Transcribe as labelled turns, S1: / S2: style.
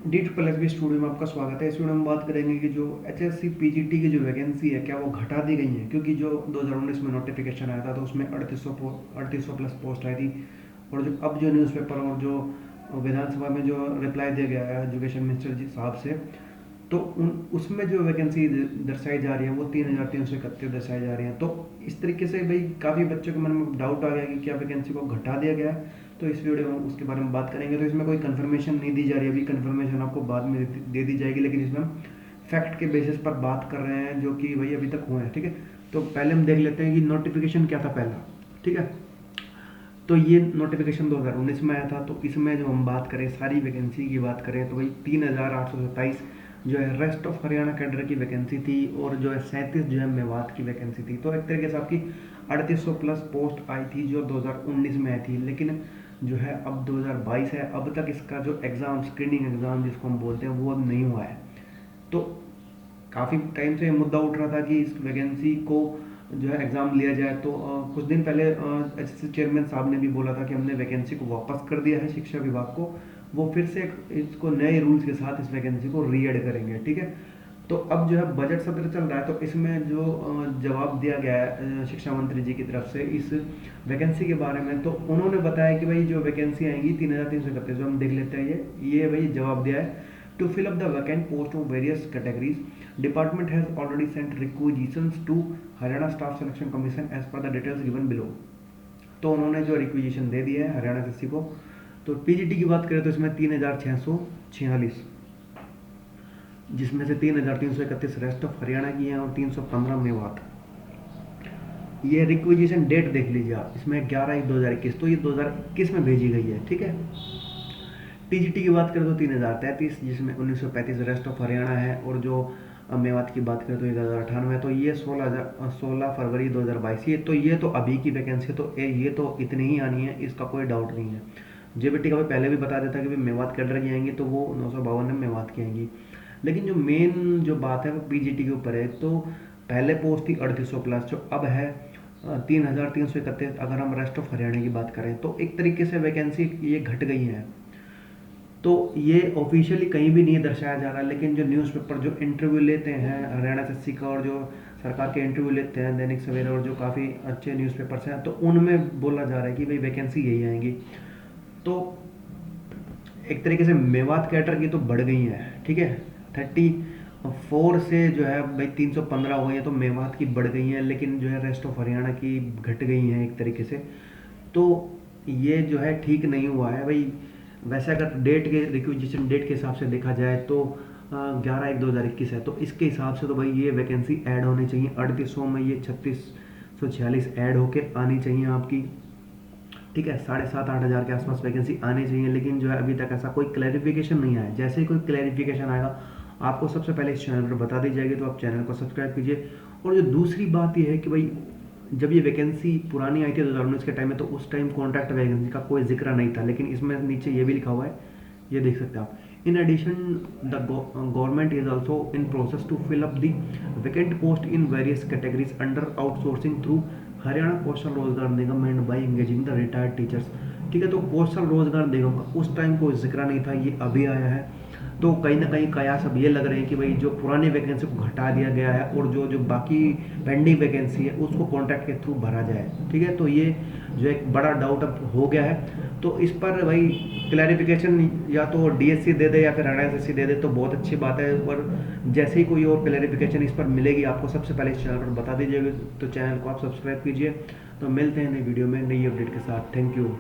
S1: D triple S B studio में आपका स्वागत है। इस वीडियो में बात करेंगे कि जो H S C P G T की जो वैकेंसी है क्या वो घटा दी गई है, क्योंकि जो 2019 में नोटिफिकेशन आया था तो उसमें 3800 प्लस पोस्ट आई थी। और जो अब जो न्यूज़पेपर और जो विधानसभा में जो रिप्लाई दिया गया है एजुकेशन मिनिस्टर जी साहब से, तो उसमें जो वैकेंसी दर्शाई जा रही है वो 3331 दर्शाई जा रही है। तो इस तरीके से भाई काफ़ी बच्चों के मन में डाउट आ गया कि क्या वैकेंसी को घटा दिया गया है। तो इस वीडियो में उसके बारे में बात करेंगे। तो इसमें कोई कंफर्मेशन नहीं दी जा रही है, अभी कंफर्मेशन आपको बाद में दे दी जाएगी, लेकिन इसमें हम फैक्ट के बेसिस पर बात कर रहे हैं जो कि भाई अभी तक हुए हैं। ठीक है, तो पहले हम देख लेते हैं कि नोटिफिकेशन क्या था पहला। ठीक है, तो ये नोटिफिकेशन 2019 में आया था। तो इसमें जो हम बात करें सारी वैकेंसी की बात करें तो भाई 3827 जो है रेस्ट ऑफ हरियाणा कैडर की वैकेंसी थी, और जो है 37 जो है मेवात की वैकेंसी थी। तो एक तरीके से आपकी 3800 प्लस पोस्ट आई थी जो 2019 में आई थी। लेकिन जो है अब 2022 है, अब तक इसका जो एग्ज़ाम स्क्रीनिंग एग्ज़ाम जिसको हम बोलते हैं वो अब नहीं हुआ है। तो काफ़ी टाइम से मुद्दा उठ रहा था कि इस वैकेंसी को जो है एग्ज़ाम लिया जाए। तो कुछ दिन पहले एच चेयरमैन साहब ने भी बोला था कि हमने वैकेंसी को वापस कर दिया है शिक्षा विभाग को, वो फिर से इसको नए रूल्स के साथ इस वैकेंसी को रीएड करेंगे। ठीक है, तो अब जो है बजट सत्र चल रहा है, तो इसमें जो जवाब दिया गया है शिक्षा मंत्री जी की तरफ से इस वैकेंसी के बारे में, तो उन्होंने बताया कि भाई जो वैकेंसी आएंगी 3331, जो हम देख लेते हैं ये भाई जवाब दिया है। To fill up the vacant post of various categories, department has already sent requisitions to Haryana Staff Selection Commission as per the details given below। तो उन्होंने जो रिक्विजिशन दे दिया है हरियाणा एसएससी को। तो पीजीटी की बात करें तो इसमें 3646, जिसमें से 3331 रेस्ट ऑफ हरियाणा की हैं और 315 मेवात। ये रिक्विजिशन डेट देख लीजिए आप, इसमें 11/1/2021, तो ये 2021 में भेजी गई है। ठीक है, टीजीटी की बात करें तो 3033, जिसमें 1935 रेस्ट ऑफ हरियाणा है, और जो मेवात की बात करें तो 1098 है। तो ये 16 फरवरी 2022, ये तो अभी की वैकेंसी है। तो ये तो इतनी ही आनी है, इसका कोई डाउट नहीं है। जेबीटी का भी पहले भी बता देता कि भाई मेवात कैडर की आएंगी तो वो 952 में मेवात की आएंगी। लेकिन जो मेन जो बात है वो पीजीटी के ऊपर है। तो पहले पोस्ट थी 3800 प्लस, जो अब है 3331। अगर हम रेस्ट ऑफ हरियाणा की बात करें तो एक तरीके से वैकेंसी ये घट गई है। तो ये ऑफिशियली कहीं भी नहीं दर्शाया जा रहा, लेकिन जो न्यूज़पेपर जो इंटरव्यू लेते हैं हरियाणा एसएससी का, और जो सरकार के इंटरव्यू लेते हैं दैनिक सवेरा और जो काफ़ी अच्छे न्यूज़पेपर्स हैं, तो उनमें बोला जा रहा है कि भाई वैकेंसी यही आएंगी। तो एक तरीके से मेवात कैटर की तो बढ़ गई है। ठीक है, 34 से जो है भाई 315 हो गई है, तो मेवात की बढ़ गई है, लेकिन जो है रेस्ट ऑफ हरियाणा की घट गई हैं एक तरीके से। तो ये जो है ठीक नहीं हुआ है भाई। वैसे अगर डेट के रिक्विजिशन डेट के हिसाब से देखा जाए तो 11/1/2021 है, तो इसके हिसाब से तो भाई ये वैकेंसी ऐड होनी चाहिए 3800 में, ये 3646 ऐड होके आनी चाहिए आपकी। ठीक है, 7,500-8,000 के आसपास वैकेंसी आनी चाहिए, लेकिन जो है अभी तक ऐसा कोई क्लैरिफिकेशन नहीं आया। जैसे ही कोई क्लैरिफिकेशन आएगा आपको सबसे पहले इस चैनल पर बता दी जाएगी, तो आप चैनल को सब्सक्राइब कीजिए। और जो दूसरी बात ये है कि भाई जब ये वैकेंसी पुरानी आई थी 2019 के टाइम में, तो उस टाइम कॉन्ट्रैक्ट वैकेंसी का कोई जिक्र नहीं था, लेकिन इसमें नीचे ये भी लिखा हुआ है, ये देख सकते हैं आप। In addition the government is also in process to fill up the vacant post in various categories under outsourcing through Haryana Kaushal Rozgar Nigam and by engaging the retired teachers. ठीक है, तो कौशल रोजगार निगम का उस टाइम कोई जिक्र नहीं था, ये अभी आया है। तो कहीं ना कहीं कयास अब ये लग रहे हैं कि भाई जो पुरानी वैकेंसी को घटा दिया गया है, और जो जो बाकी पेंडिंग वैकेंसी है उसको कॉन्ट्रैक्ट के थ्रू भरा जाए। ठीक है, तो ये जो एक बड़ा डाउट अब हो गया है। तो इस पर भाई क्लैरिफिकेशन या तो डीएससी दे दे या फिर हरियाणा एसएससी दे दे तो बहुत अच्छी बात है। और जैसे ही कोई और क्लैरिफिकेशन इस पर मिलेगी आपको सबसे पहले इस चैनल पर बता दीजिएगा, तो चैनल को आप सब्सक्राइब कीजिए। तो मिलते हैं नई वीडियो में नई अपडेट के साथ। Thank you.